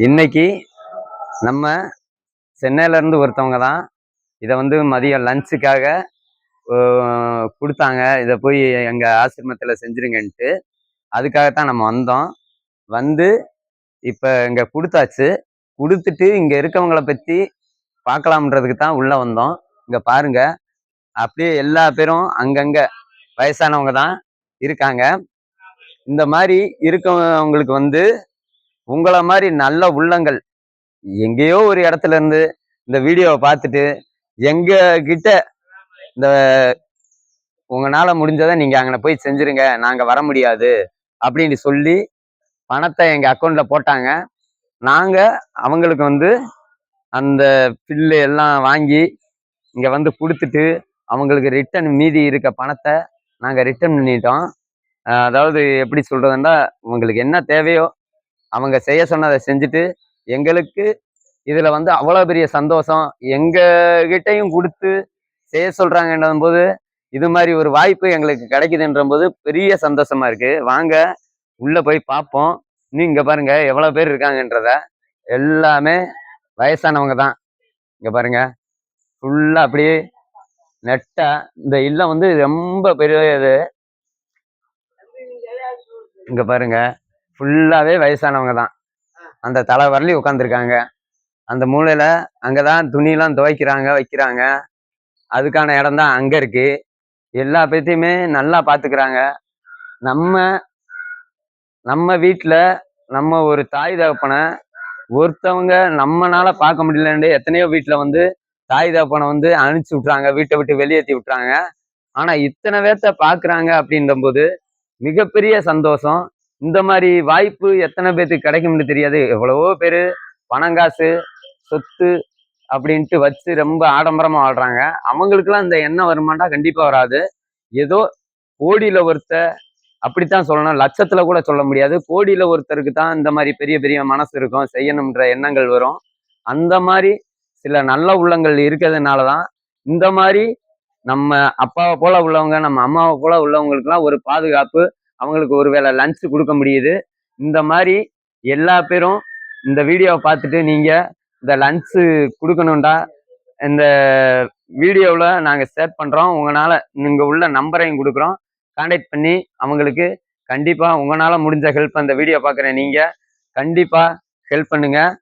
இன்னைக்கு நம்ம சென்னையில இருந்து ஒருத்தவங்க தான் இதை வந்து மதியம் லஞ்சுக்காக கொடுத்தாங்க. இதை போய் எங்க ஆசிரமத்துல செஞ்சிருங்கன்ட்டு. அதுக்காகத்தான் நம்ம வந்தோம். வந்து இப்ப இங்க கொடுத்தாச்சு. கொடுத்துட்டு இங்க இருக்கவங்கள பத்தி பார்க்கலாம்ன்றதுக்கு தான் உள்ள வந்தோம். இங்க பாருங்க, அப்படியே எல்லா பேரும் அங்கங்க வயசானவங்க தான் இருக்காங்க. இந்த மாதிரி இருக்கவங்களுக்கு வந்து உங்களை மாதிரி நல்ல உள்ளங்கள் எங்கேயோ ஒரு இடத்துல இருந்து இந்த வீடியோவை பார்த்துட்டு எங்க கிட்ட இந்த உங்களால முடிஞ்சதை நீங்க அங்கே போய் செஞ்சிருங்க, நாங்க வர முடியாது அப்படின்னு சொல்லி பணத்தை எங்க அக்கௌண்ட்ல போட்டாங்க. நாங்க அவங்களுக்கு வந்து அந்த பில்லு எல்லாம் வாங்கி இங்க வந்து கொடுத்துட்டு அவங்களுக்கு ரிட்டர்ன் மீதி இருக்க பணத்தை நாங்க ரிட்டர்ன் பண்ணிட்டோம். அதாவது எப்படி சொல்றதுன்னா, உங்களுக்கு என்ன தேவையோ அவங்க செய்ய சொன்னதை செஞ்சுட்டு எங்களுக்கு இதுல வந்து அவ்வளவு பெரிய சந்தோஷம். எங்க கிட்டையும் கொடுத்து செய்ய சொல்றாங்கன்ற போது இது மாதிரி ஒரு வாய்ப்பு எங்களுக்கு கிடைக்குதுன்ற போது பெரிய சந்தோஷமா இருக்கு. வாங்க உள்ள போய் பார்ப்போம். இன்னும் இங்க பாருங்க எவ்வளவு பேர் இருக்காங்கன்றத. எல்லாமே வயசானவங்க தான். இங்க பாருங்க ஃபுல்லா அப்படியே நெட்டா இந்த இல்லம் வந்து ரொம்ப பெரிய இது. இங்க பாருங்க ஃபுல்லாவே வயசானவங்க தான். அந்த தலை வரலி உட்காந்துருக்காங்க. அந்த மூலையில அங்கதான் துணியெல்லாம் துவைக்கிறாங்க, வைக்கிறாங்க. அதுக்கான இடம் தான் அங்க இருக்கு. எல்லா பேத்தையுமே நல்லா பாத்துக்கிறாங்க. நம்ம நம்ம வீட்டுல நம்ம ஒரு தாய் தகப்பனை ஒருத்தவங்க நம்மனால பார்க்க முடியலன்னு எத்தனையோ வீட்டுல வந்து தாய் தகப்பனை வந்து அனுப்பிச்சு விட்டுறாங்க, வீட்டை விட்டு வெளியேற்றி விட்டுறாங்க. ஆனா இத்தனை பேர்த்த பாக்குறாங்க அப்படின்ற போது மிகப்பெரிய சந்தோஷம். இந்த மாதிரி வாய்ப்பு எத்தனை பேர்த்துக்கு கிடைக்கும்னு தெரியாது. எவ்வளவோ பேரு பணங்காசு சொத்து அப்படின்ட்டு வச்சு ரொம்ப ஆடம்பரமா வாழ்றாங்க. அவங்களுக்குலாம் இந்த எண்ணம் வருமாண்டா? கண்டிப்பா வராது. ஏதோ கோடியில ஒருத்தர், அப்படித்தான் சொல்லணும், லட்சத்துல கூட சொல்ல முடியாது, கோடியில ஒருத்தருக்கு தான் இந்த மாதிரி பெரிய பெரிய மனசு இருக்கும், செய்யணும்ன்ற எண்ணங்கள் வரும். அந்த மாதிரி சில நல்ல உள்ளங்கள் இருக்கிறதுனாலதான் இந்த மாதிரி நம்ம அப்பாவை போல உள்ளவங்க, நம்ம அம்மாவை போல உள்ளவங்களுக்குலாம் ஒரு பாதுகாப்பு, அவங்களுக்கு ஒருவேளை லஞ்ச் கொடுக்க முடியுது. இந்த மாதிரி எல்லா பேரும் இந்த வீடியோவை பார்த்துட்டு நீங்க இந்த லன்ச்சு கொடுக்கணும்டா, இந்த வீடியோவில் நாங்கள் ஷேர் பண்ணுறோம். உங்களால் இங்கே உள்ள நம்பரையும் கொடுக்குறோம். கான்டாக்ட் பண்ணி அவங்களுக்கு கண்டிப்பாக உங்களால் முடிஞ்ச ஹெல்ப் அந்த வீடியோ பார்க்குற நீங்கள் கண்டிப்பாக ஹெல்ப் பண்ணுங்கள்.